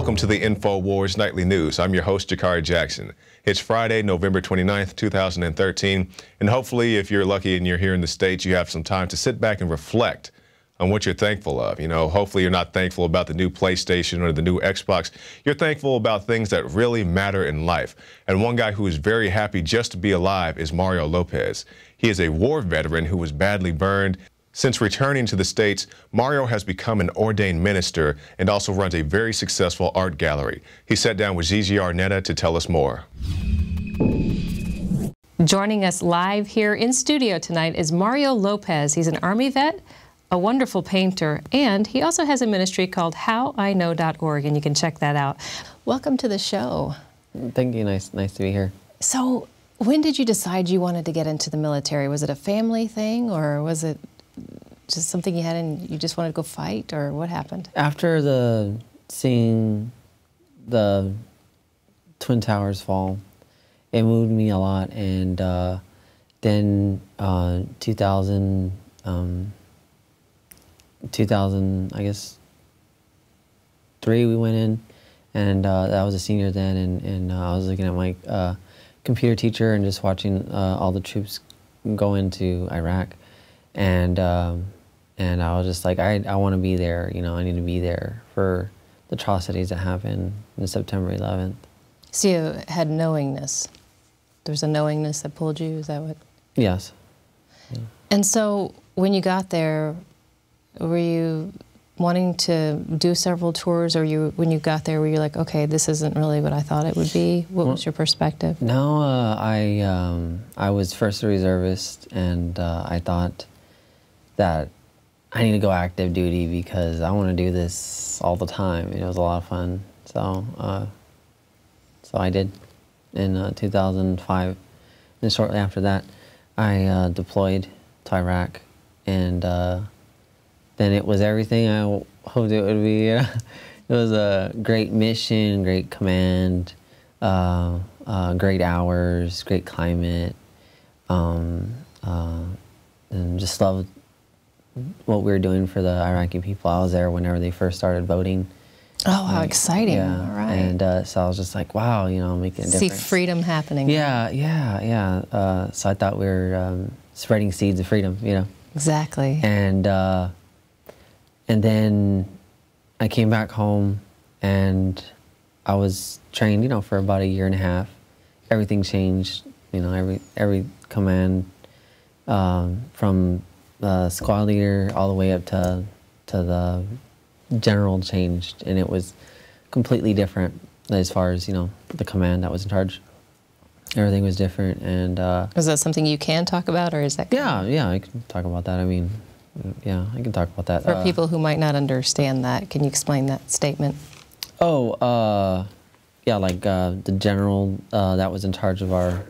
Welcome to the Infowars Nightly News. I'm your host, Jakari Jackson. It's Friday, November 29th, 2013, and hopefully if you're lucky and you're here in the States, you have some time to sit back and reflect on what you're thankful of. You know, hopefully you're not thankful about the new PlayStation or the new Xbox. You're thankful about things that really matter in life. And one guy who is very happy just to be alive is Mario Lopez. He is a war veteran who was badly burned. Since returning to the States, Mario has become an ordained minister and also runs a very successful art gallery. He sat down with Gigi Arnetta to tell us more. Joining us live here in studio tonight is Mario Lopez. He's an Army vet, a wonderful painter, and he also has a ministry called howiknow.org, and you can check that out. Welcome to the show. Thank you. Nice to be here. So, when did you decide you wanted to get into the military? Was it a family thing, or was it just something you had and you just wanted to go fight, or what happened? After seeing the Twin Towers fall, it moved me a lot, and then 2000, I guess, 3 we went in, and I was a senior then, and I was looking at my computer teacher and just watching all the troops go into Iraq. And I was just like, I want to be there, you know, I need to be there for the atrocities that happened on September 11th. So you had knowingness. There's a knowingness that pulled you, is that what? Yes. Yeah. And so when you got there, were you wanting to do several tours, or when you got there, were you like, okay, this isn't really what I thought it would be? What was your perspective? No, I was first a reservist, and I thought that I need to go active duty because I want to do this all the time. It was a lot of fun. So I did in 2005. And shortly after that, I deployed to Iraq. And then it was everything I hoped it would be. It was a great mission, great command, great hours, great climate. And just loved what we were doing for the Iraqi people. I was there whenever they first started voting. Oh, how exciting. Yeah. All right. And so I was just like, wow, you know, I'm making a difference. See freedom happening. Yeah. So I thought we were spreading seeds of freedom, you know. Exactly. And then I came back home, and I was trained, you know, for about 1.5 years. Everything changed, you know, every command, from the squad leader all the way up to the general changed, and it was completely different as far as, you know, the command that was in charge. Everything was different, and is that something you can talk about, or is that? Yeah, I can talk about that. I mean, yeah, I can talk about that. For people who might not understand that, can you explain that statement? Oh, yeah, like the general that was in charge of our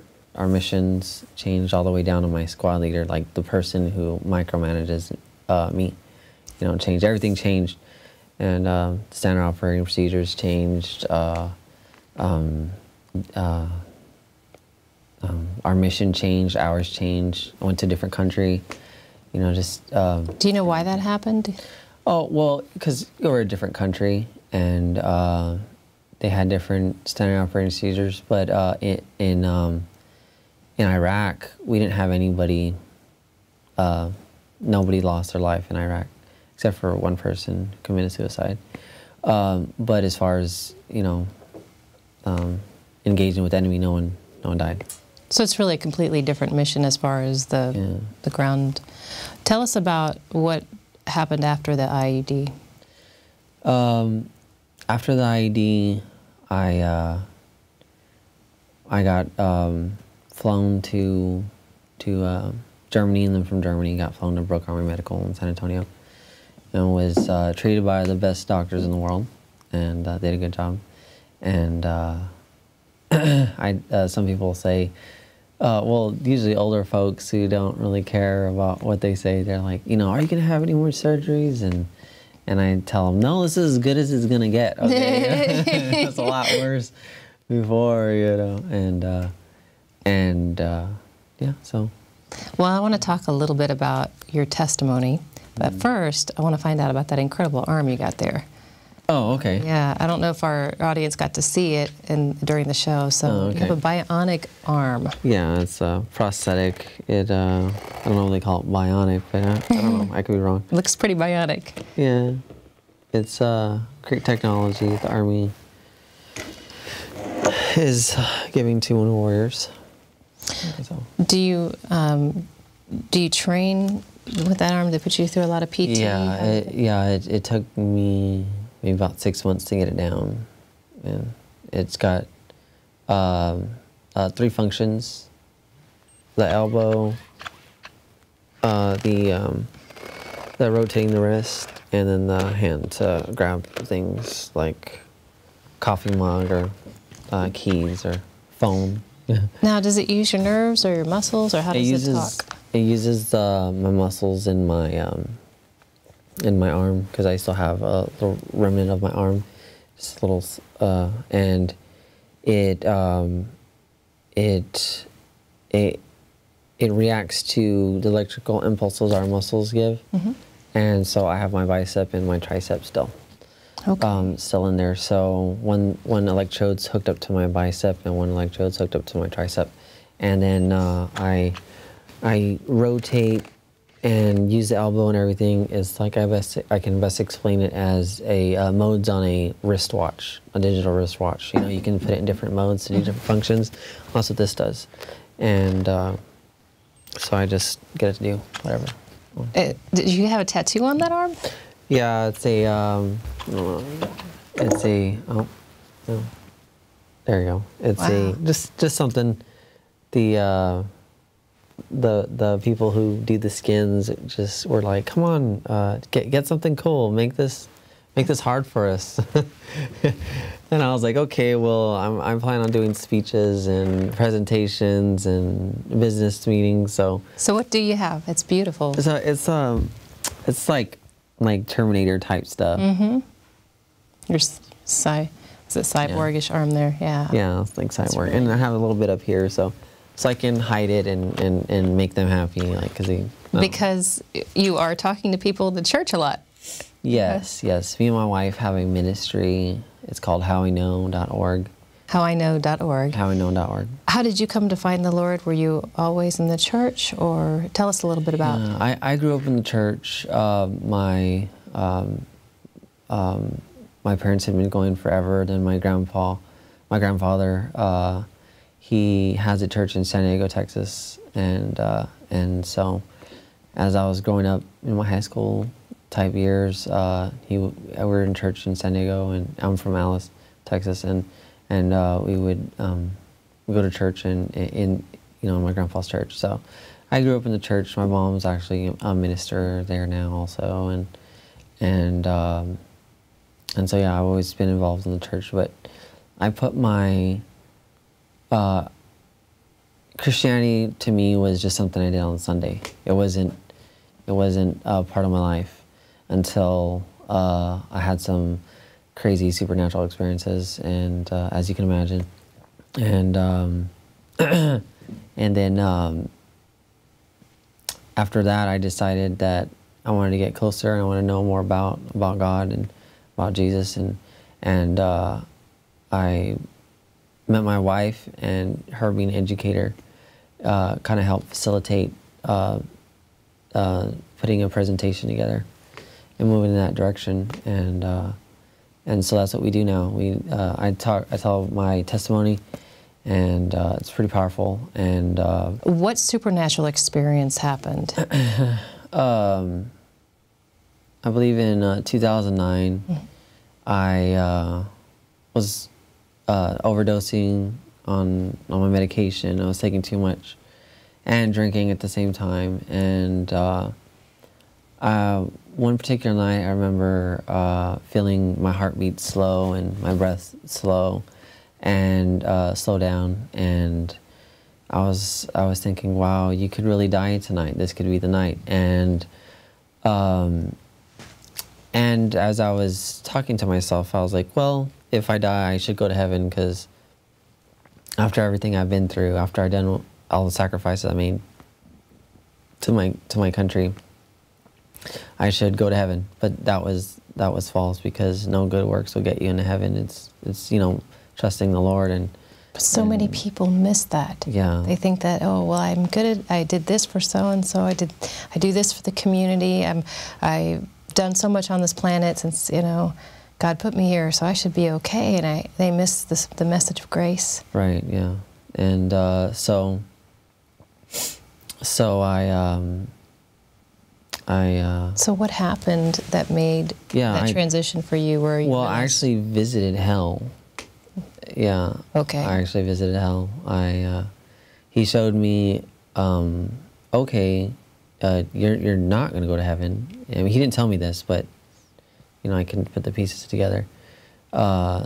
missions changed all the way down to my squad leader, like the person who micromanages me. You know, changed. Everything changed, and standard operating procedures changed. Our mission changed. Hours changed. I went to a different country. You know, just. Do you know why that happened? Oh well, because we were a different country, and they had different standard operating procedures. But in Iraq, we didn't have anybody, nobody lost their life in Iraq, except for one person who committed suicide. But as far as, you know, engaging with the enemy, no one died. So it's really a completely different mission as far as the ground. Tell us about what happened after the IED. After the IED, I got flown to Germany, and then from Germany got flown to Brooke Army Medical in San Antonio, and was treated by the best doctors in the world, and they did a good job. And some people say, well, usually older folks who don't really care about what they say, they're like, you know, are you gonna have any more surgeries? And I tell them, no, this is as good as it's gonna get. Okay, it's a lot worse before, you know, and yeah, so. Well, I want to talk a little bit about your testimony, but first I want to find out about that incredible arm you got there. Oh, okay. Yeah, I don't know if our audience got to see it during the show. So you have a bionic arm. Yeah, it's a prosthetic. I don't know if they call it bionic, but I don't know. I could be wrong. It looks pretty bionic. Yeah, it's great technology the Army is giving to wounded warriors. So. Do you train with that arm? They put you through a lot of PT? Yeah, it took me maybe about 6 months to get it down, and it's got 3 functions: the elbow, the rotating the wrist, and then the hand to grab things like coffee mug or keys or phone. Now, does it use your nerves or your muscles, or how does it talk? It uses my muscles in my arm, because I still have a little remnant of my arm, just a little, and it reacts to the electrical impulses our muscles give, and so I have my bicep and my tricep still. Okay. Still in there. So one electrode's hooked up to my bicep and one electrode's hooked up to my tricep, and then I rotate and use the elbow and everything. Is like I can best explain it as a modes on a wristwatch, a digital wristwatch. You know, you can put it in different modes to do different functions. That's what this does, and so I just get it to do whatever. Did you have a tattoo on that arm? Yeah, it's a oh, no, there you go. It's a just something. The people who do the skins just were like, come on, get something cool, make this hard for us. And I was like, okay, well, I'm planning on doing speeches and presentations and business meetings. So what do you have? It's beautiful. It's like Terminator type stuff. Your is it cyborgish arm there? Yeah. Yeah, it's like cyborg, and I have a little bit up here, so I can hide it and make them happy, like because you are talking to people in the church a lot. Yes. Me and my wife have a ministry. It's called howiknow.org. Howiknow.org. Howiknow.org. How did you come to find the Lord? Were you always in the church, or tell us a little bit about? I grew up in the church. My parents had been going forever. Then my grandfather, he has a church in San Diego, Texas, and so as I was growing up in my high school type years, we were in church in San Diego, and I'm from Alice, Texas, and we would go to church in my grandpa's church. So I grew up in the church. My mom's actually a minister there now also, and so yeah, I've always been involved in the church. But I put my Christianity to me was just something I did on Sunday. It wasn't a part of my life until I had some crazy supernatural experiences, and as you can imagine, and then after that, I decided that I wanted to get closer and I wanted to know more about God and about Jesus, and I met my wife, and her being an educator kind of helped facilitate putting a presentation together and moving in that direction, and so that's what we do now. I tell my testimony, and it's pretty powerful. And what supernatural experience happened? I believe in 2009, I was overdosing on my medication. I was taking too much and drinking at the same time. And one particular night, I remember feeling my heartbeat slow and my breath slow and slow down. And I was thinking, wow, you could really die tonight. This could be the night. And as I was talking to myself, I was like, well, if I die, I should go to heaven, because after everything I've been through, after I've done all the sacrifices I made to my country, I should go to heaven. But that was that was false, because no good works will get you into heaven. It's you know, trusting the Lord. And but so many people miss that. Yeah. They think that, oh, well, I'm good at, I did this for so-and-so, I do this for the community, I've done so much on this planet since, you know, God put me here, so I should be okay, and they miss the message of grace. Right, yeah. And so what happened that made that transition for you? Where you I actually visited hell. Yeah. Okay. I actually visited hell. He showed me, okay, you're not going to go to heaven. I mean, he didn't tell me this, but you know, I can put the pieces together.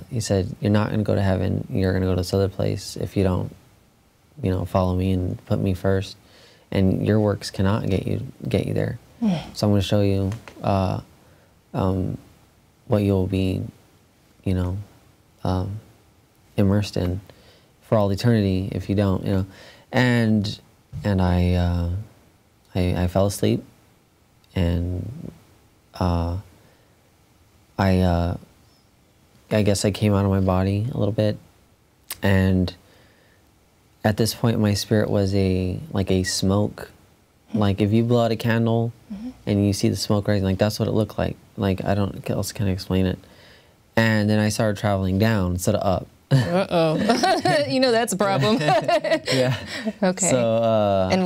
He said, you're not going to go to heaven. You're going to go to this other place if you don't, you know, follow me and put me first. And your works cannot get you there. So I'm going to show you what you'll be, you know, immersed in for all eternity if you don't, you know. And I fell asleep, and I guess I came out of my body a little bit, and at this point my spirit was like a smoke. Like if you blow out a candle and you see the smoke rising, like that's what it looked like. Like I don't else can explain it. And then I started traveling down instead of up. Uh-oh. You know, that's a problem. Yeah. Okay. So, and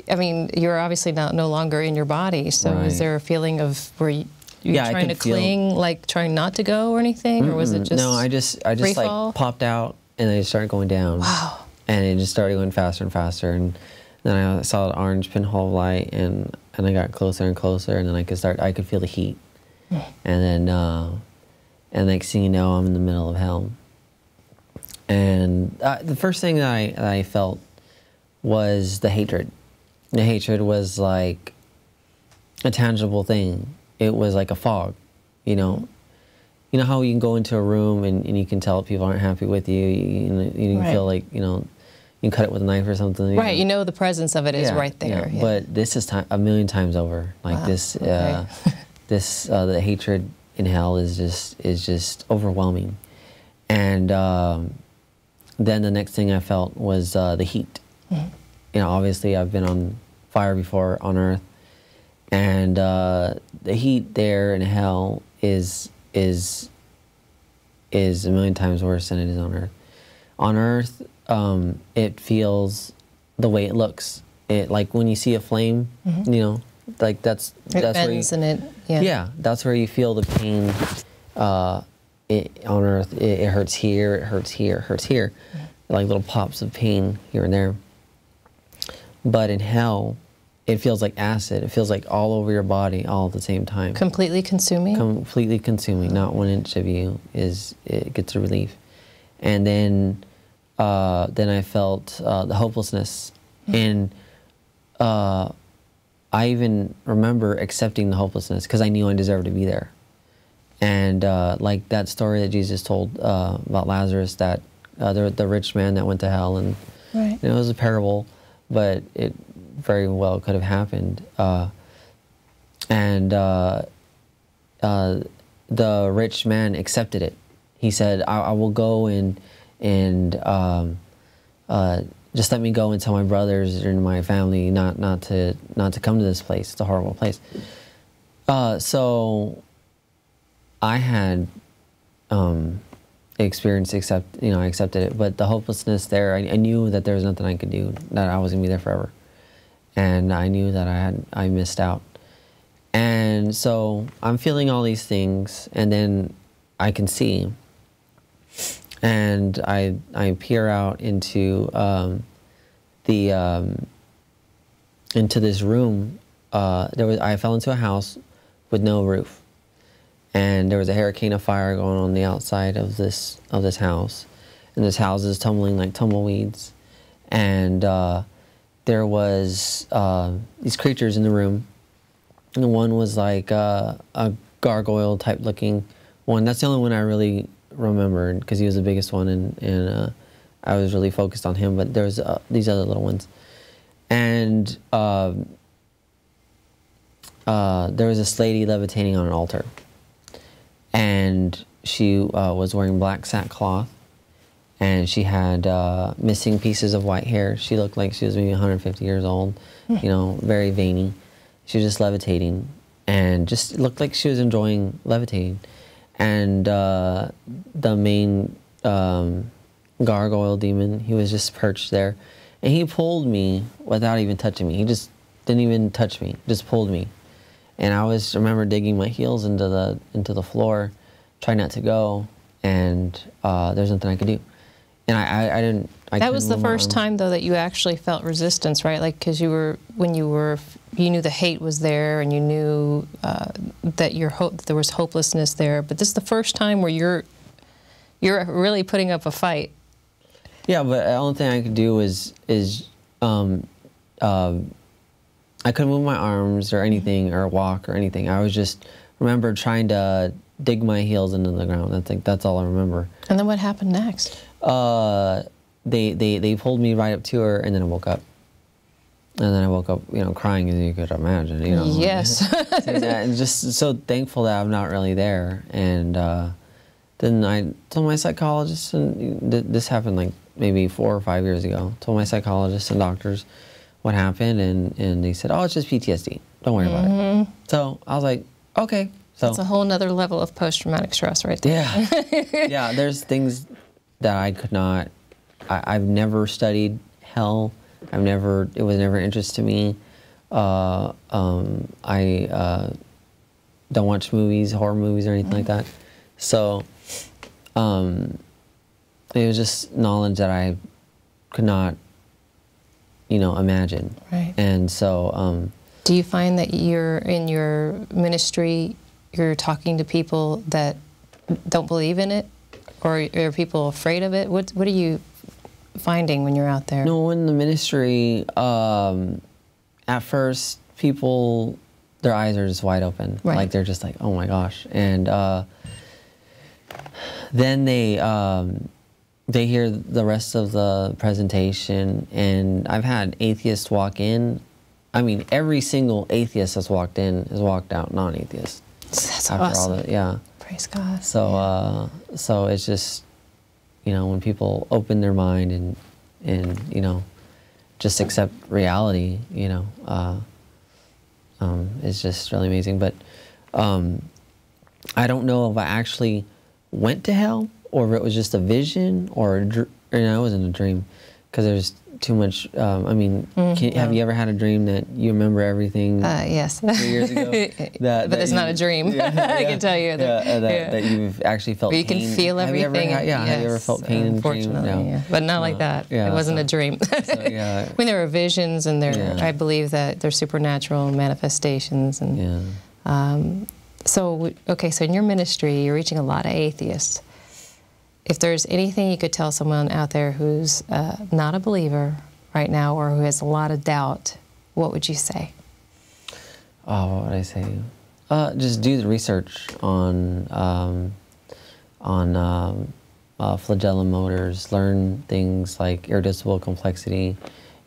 I mean, you're obviously no longer in your body, so is there a feeling of where you're trying to cling, like trying not to go or anything, or was it just No, I just like popped out, and then it started going down. Wow. And it just started going faster and faster, and then I saw the orange pinhole of light, and I got closer and closer, and then I could feel the heat. And then, next thing you know, I'm in the middle of hell. And the first thing that I felt was the hatred. The hatred was like a tangible thing. It was like a fog, you know. You know how you can go into a room and you can tell people aren't happy with you. You can feel like, you know, you can cut it with a knife or something. Right, you know the presence of it is right there. Yeah. But this is a million times over. Like this, the hatred in hell is just overwhelming. And then the next thing I felt was the heat. You know, obviously I've been on fire before on Earth, and the heat there in hell is a million times worse than it is on Earth. On Earth, it feels the way it looks. Like when you see a flame, you know, like that's where you, that's where you feel the pain. On Earth, it hurts here, it hurts here, it hurts here, like little pops of pain here and there. But in hell, it feels like acid. It feels like all over your body all at the same time. Completely consuming? Completely consuming. Not 1 inch of you gets a relief. And then I felt the hopelessness. And I even remember accepting the hopelessness because I knew I deserved to be there. And like that story that Jesus told about Lazarus, that the rich man that went to hell, and you know, it was a parable, but it very well could have happened. The rich man accepted it. He said, "I will go and just let me go and tell my brothers and my family not to come to this place. It's a horrible place." So I had experienced, I accepted it, but the hopelessness there, I knew that there was nothing I could do, that I was gonna be there forever, and I knew that I missed out. And so I'm feeling all these things, and then I can see, and I peer out into into this room. I fell into a house with no roof. And there was a hurricane of fire going on the outside of this house, and this house is tumbling like tumbleweeds. And there was these creatures in the room, and the one was like a gargoyle type looking one. That's the only one I really remembered because he was the biggest one, and I was really focused on him. But there was these other little ones, and there was this lady levitating on an altar. and she was wearing black sackcloth, and she had missing pieces of white hair. She looked like she was maybe 150 years old, you know, very veiny. She was just levitating, and just looked like she was enjoying levitating. And the main gargoyle demon, he was just perched there, and he pulled me without even touching me. He just didn't even touch me, just pulled me. And I remember digging my heels into the floor, trying not to go, and there's nothing I could do. And I didn't. That was the first time, though, that you actually felt resistance, right? Like, because you knew the hate was there, and you knew that there was hopelessness there. But this is the first time where you're really putting up a fight. Yeah, but the only thing I could do is I couldn't move my arms or anything, or walk or anything. I was just remember trying to dig my heels into the ground. I think that's all I remember. And then what happened next? They pulled me right up to her, and then I woke up. And then I woke up, you know, crying, as you could imagine, you know. Yes. And just so thankful that I'm not really there. And then I told my psychologist, and this happened like maybe 4 or 5 years ago. Told my psychologist and doctors what happened, and they said, oh, it's just PTSD. Don't worry about it. So I was like, okay. So that's a whole nother level of post-traumatic stress right there. Yeah. Yeah, there's things that I could not, I've never studied hell. It was never an interest to me. I don't watch movies, horror movies or anything like that. So it was just knowledge that I could not, you know, imagine. Right. And so do you find that you're in your ministry, you're talking to people that don't believe in it, or are people afraid of it? What are you finding when you're out there? No, in the ministry, at first people, their eyes are just wide open. Right. Like they're just like, oh my gosh. And then they hear the rest of the presentation, and I've had atheists walk in. I mean, every single atheist that's walked in has walked out non-atheist. That's after awesome. all that, yeah. Praise God. So, so it's just, you know, when people open their mind and you know, just accept reality, you know, it's just really amazing. But I don't know if I actually went to hell, or if it was just a vision, or you know, it wasn't a dream, because there's too much. I mean, have you ever had a dream that you remember everything? Yes. 3 years ago. But it's not a dream. I can tell you that you've actually felt. But you pain. can feel everything. Have you ever felt pain in a dream? No. Yeah. But not like that. Yeah, it wasn't a dream. Yeah. I mean, there are visions, and I believe that they're supernatural manifestations. And so in your ministry, you're reaching a lot of atheists. If there's anything you could tell someone out there who's not a believer right now, or who has a lot of doubt, what would you say? Oh, what would I say? Just do the research on flagellum motors. Learn things like irreducible complexity.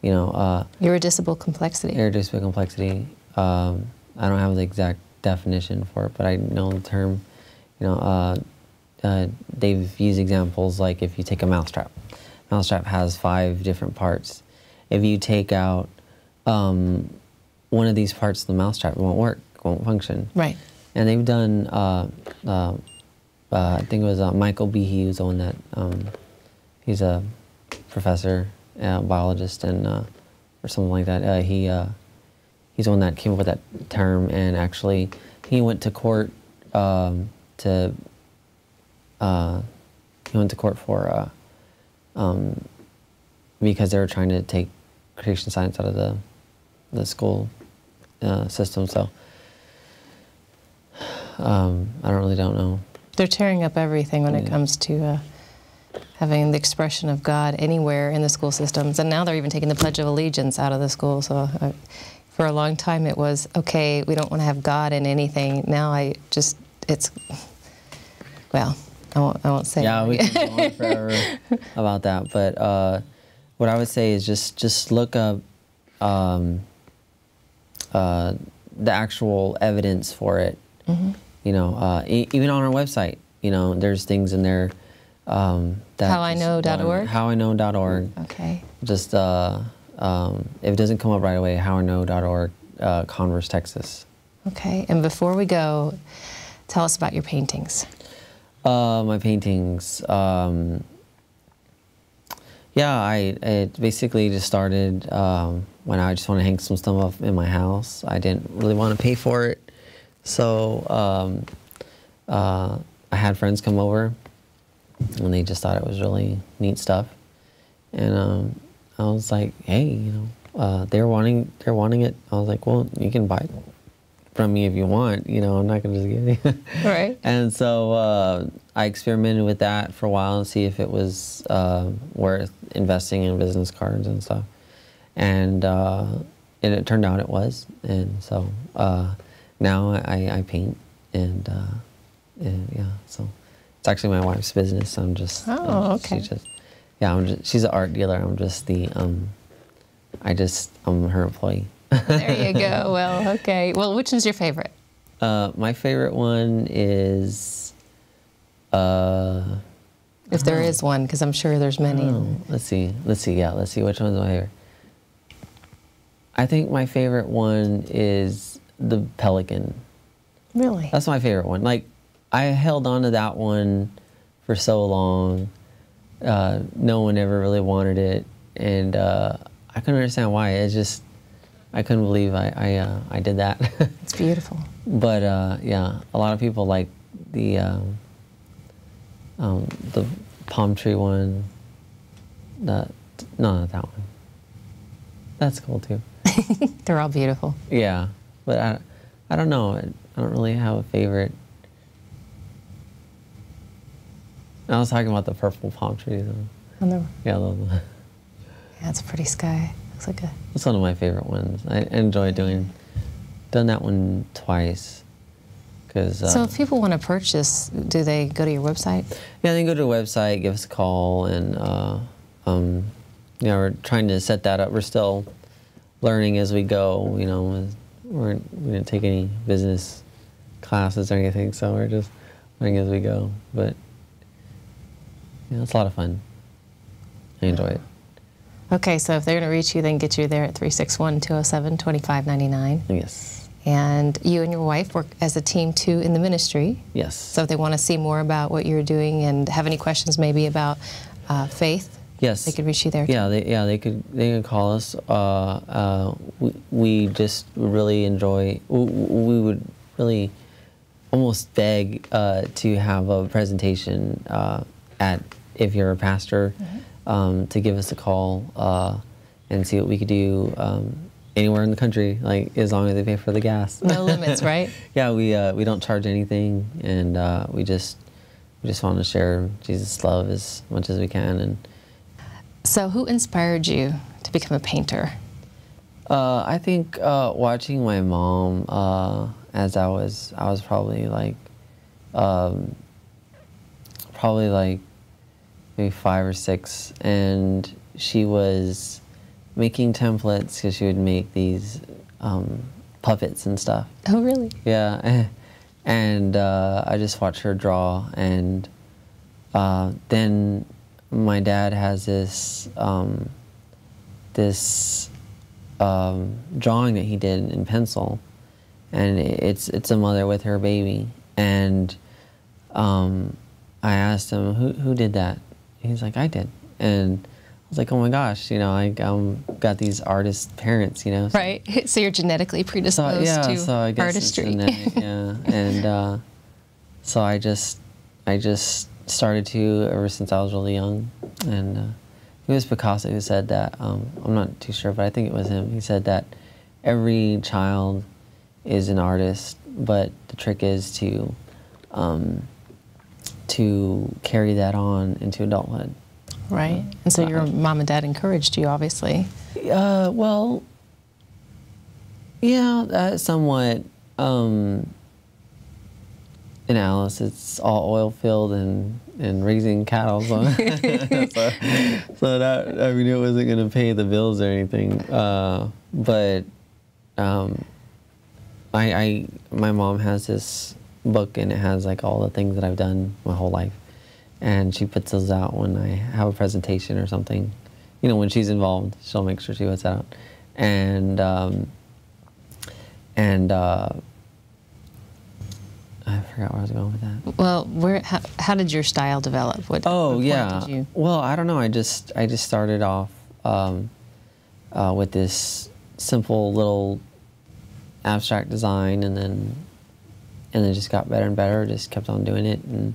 You know. Irreducible complexity. Irreducible complexity. I don't have the exact definition for it, but I know the term. You know. They've used examples like if you take a mousetrap. Mousetrap has 5 different parts. If you take out one of these parts of the mousetrap, it won't work, it won't function. Right. And they've done, I think it was Michael Behe, who's the one that, he's a professor, biologist, and or something like that. He's the one that came up with that term, and actually he went to court he went to court for because they were trying to take creation science out of the school system. So I don't know. They're tearing up everything when it comes to having the expression of God anywhere in the school systems, and now they're even taking the Pledge of Allegiance out of the school. So for a long time it was, okay, we don't want to have God in anything. Now well, I won't say. Yeah, we can go on forever about that. But what I would say is just look up the actual evidence for it, you know, even on our website, you know, there's things in there. That howiknow.org? Howiknow.org. Okay. Just, if it doesn't come up right away, howiknow.org, Converse, Texas. Okay, and before we go, tell us about your paintings. My paintings, yeah, it basically just started when I just want to hang some stuff up in my house. I didn't really want to pay for it, so I had friends come over, and they just thought it was really neat stuff, and I was like, hey, you know, they're wanting it. I was like, well, you can buy it from me if you want, you know, I'm not gonna just give it. Right. And so I experimented with that for a while and see if it was worth investing in business cards and stuff. And it turned out it was. And so now I paint and yeah, so it's actually my wife's business. I'm just, okay. She's an art dealer. I'm just I'm her employee. There you go. Well, okay. Well, which one's your favorite? My favorite one is, if there is one, because I'm sure there's many. Let's see. Yeah, let's see. Which one's my favorite? I think my favorite one is the pelican. Really? That's my favorite one. Like, I held on to that one for so long. No one ever really wanted it, and I couldn't understand why. It's just, I couldn't believe I did that. It's beautiful. But yeah, a lot of people like the palm tree one. No, not that one. That's cool too. They're all beautiful. Yeah, but I don't know. I don't really have a favorite. I was talking about the purple palm trees. Yeah, yeah, it's a pretty sky. Looks like a. It's one of my favorite ones. I enjoy done that one twice. So if people want to purchase, do they go to your website? Yeah, they go to the website, give us a call, and you know, we're trying to set that up. We're still learning as we go. You know, we didn't take any business classes or anything, so we're just learning as we go. But yeah, it's a lot of fun. I enjoy it. Okay, so if they're going to reach you, they can get you there at 361-207-2599. Yes. And you and your wife work as a team too in the ministry. Yes. So if they want to see more about what you're doing and have any questions maybe about faith, yes, they could reach you there. Yeah, they could call us. We just really enjoy. We would really almost beg to have a presentation if you're a pastor, to give us a call and see what we could do. Anywhere in the country, like as long as they pay for the gas. No limits, right? Yeah, we don't charge anything, and we just want to share Jesus' love as much as we can. And so, who inspired you to become a painter? I think watching my mom as I was probably like maybe 5 or 6, and she was making templates because she would make these puppets and stuff. Oh, really? Yeah, and I just watched her draw, and then my dad has this drawing that he did in pencil, and it's a mother with her baby, and I asked him who did that. He's like, I did, and I was like, oh my gosh, you know, I got these artist parents, you know. So. Right. So you're genetically predisposed to I guess artistry. It's genetic, yeah, and so I just started to ever since I was really young, and it was Picasso who said that. I'm not too sure, but I think it was him. He said that every child is an artist, but the trick is to carry that on into adulthood. Right. And so your mom and dad encouraged you, obviously. Well, yeah, somewhat. In Alice, it's all oil filled and raising cattle, so, so that, I mean, it wasn't going to pay the bills or anything. But my mom has this book, and it has like all the things that I've done my whole life. And she puts those out when I have a presentation or something. You know, when she's involved, she'll make sure she puts it out. And I forgot where I was going with that. Well, how did your style develop? Oh, what yeah. did you... Well, I don't know. I just started off with this simple little abstract design, and then just got better and better. Just kept on doing it, and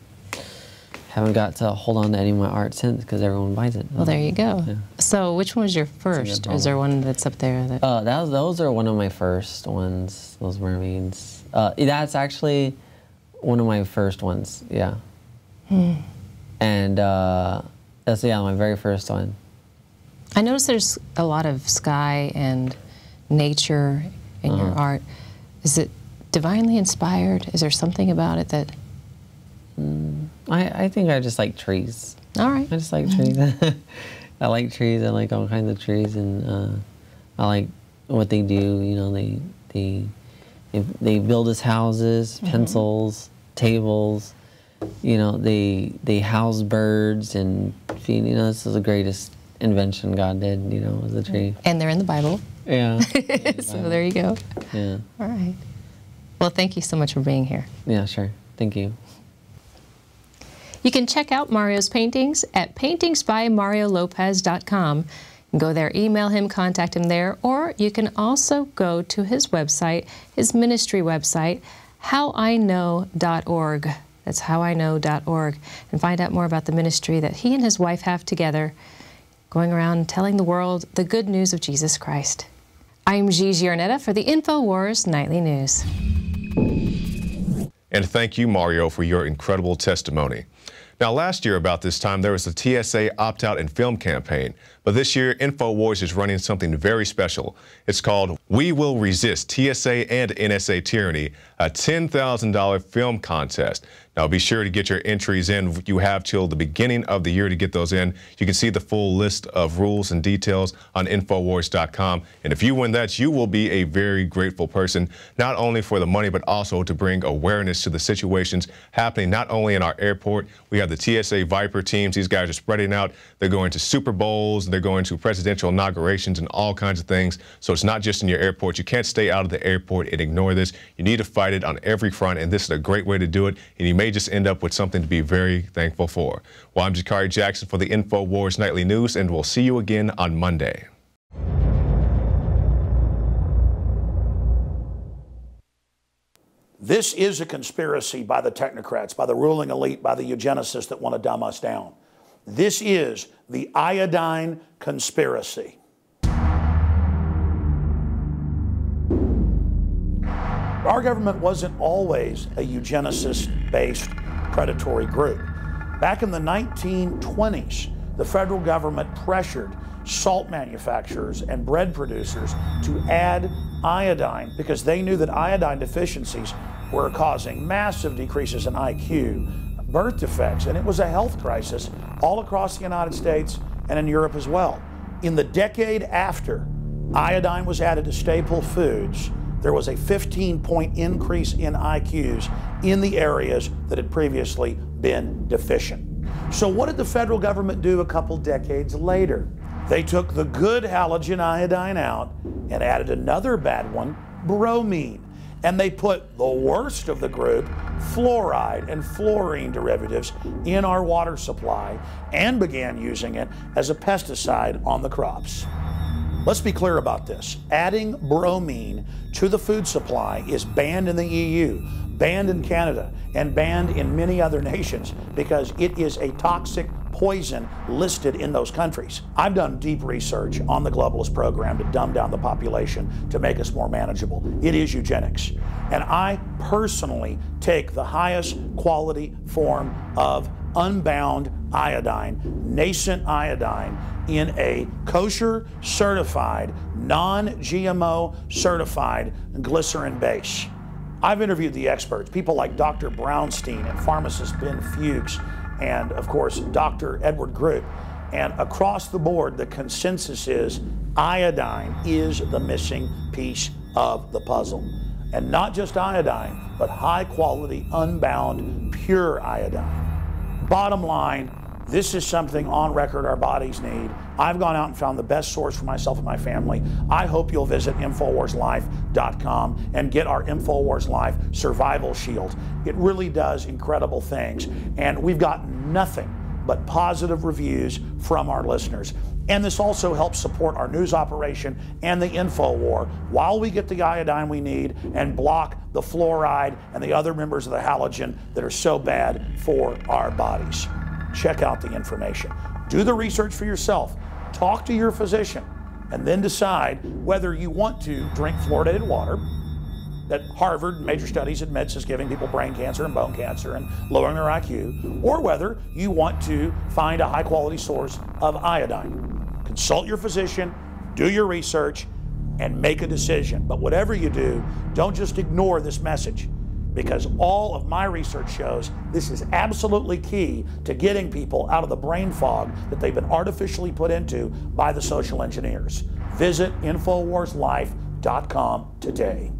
haven't got to hold on to any of my art since because everyone buys it. Well, there you go. Yeah. So, which one was your first? Is there one that's up there? Those are one of my first ones. Those mermaids. That's actually one of my first ones. Yeah. And that's my very first one. I noticed there's a lot of sky and nature in your art. Is it divinely inspired? Is there something about it that... I think I just like trees. All right. I just like trees. I like trees. I like all kinds of trees, and I like what they do. You know, they build us houses, pencils, tables. You know, they house birds and feed. You know, this is the greatest invention God did. You know, was the tree. And they're in the Bible. Yeah. So there you go. Yeah. All right. Well, thank you so much for being here. Yeah, sure. Thank you. You can check out Mario's paintings at paintingsbymariolopez.com. Go there, email him, contact him there, or you can also go to his website, his ministry website, howiknow.org. That's howiknow.org, and find out more about the ministry that he and his wife have together, going around telling the world the good news of Jesus Christ. I'm Gigi Arnetta for the Infowars Nightly News. And thank you, Mario, for your incredible testimony. Now, last year about this time, there was the TSA opt-out and film campaign. But this year, Infowars is running something very special. It's called We Will Resist TSA and NSA Tyranny, a $10,000 film contest. Now, be sure to get your entries in. You have till the beginning of the year to get those in. You can see the full list of rules and details on Infowars.com. And if you win that, you will be a very grateful person, not only for the money, but also to bring awareness to the situations happening not only in our airport. We have the TSA Viper teams. These guys are spreading out. They're going to Super Bowls. They're going to presidential inaugurations and all kinds of things. So it's not just in your airport. You can't stay out of the airport and ignore this. You need to fight it on every front, and this is a great way to do it. And you may just end up with something to be very thankful for. Well, I'm Jakari Jackson for the Infowars Nightly News, and we'll see you again on Monday. This is a conspiracy by the technocrats, by the ruling elite, by the eugenicists that want to dumb us down. This is the iodine conspiracy. Our government wasn't always a eugenicist-based predatory group. Back in the 1920s, the federal government pressured salt manufacturers and bread producers to add iodine because they knew that iodine deficiencies were causing massive decreases in IQ, birth defects, and it was a health crisis all across the United States and in Europe as well. In the decade after iodine was added to staple foods, there was a 15-point increase in IQs in the areas that had previously been deficient. So what did the federal government do a couple decades later? They took the good halogen iodine out and added another bad one, bromine. And they put the worst of the group, fluoride and fluorine derivatives, in our water supply and began using it as a pesticide on the crops. Let's be clear about this. Adding bromine to the food supply is banned in the EU, banned in Canada, and banned in many other nations because it is a toxic poison listed in those countries. I've done deep research on the globalist program to dumb down the population to make us more manageable. It is eugenics. And I personally take the highest quality form of unbound iodine, nascent iodine, in a kosher certified, non-GMO certified glycerin base. I've interviewed the experts, people like Dr. Brownstein and pharmacist Ben Fuchs, and of course, Dr. Edward Group. And across the board, the consensus is iodine is the missing piece of the puzzle. And not just iodine, but high quality, unbound, pure iodine. Bottom line, this is something on record our bodies need. I've gone out and found the best source for myself and my family. I hope you'll visit InfoWarsLife.com and get our InfoWars Life Survival Shield. It really does incredible things. And we've gotten nothing but positive reviews from our listeners. And this also helps support our news operation and the InfoWar while we get the iodine we need and block the fluoride and the other members of the halogen that are so bad for our bodies. Check out the information. Do the research for yourself. Talk to your physician and then decide whether you want to drink fluoridated water that Harvard, major studies admits is giving people brain cancer and bone cancer and lowering their IQ, or whether you want to find a high quality source of iodine. Consult your physician, do your research, and make a decision. But whatever you do, don't just ignore this message, because all of my research shows this is absolutely key to getting people out of the brain fog that they've been artificially put into by the social engineers. Visit InfoWarsLife.com today.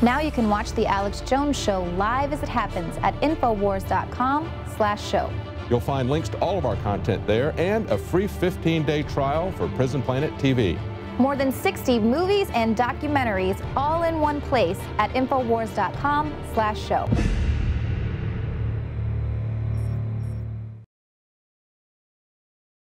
Now you can watch The Alex Jones Show live as it happens at Infowars.com/show. You'll find links to all of our content there and a free 15-day trial for Prison Planet TV. More than 60 movies and documentaries all in one place at Infowars.com/show.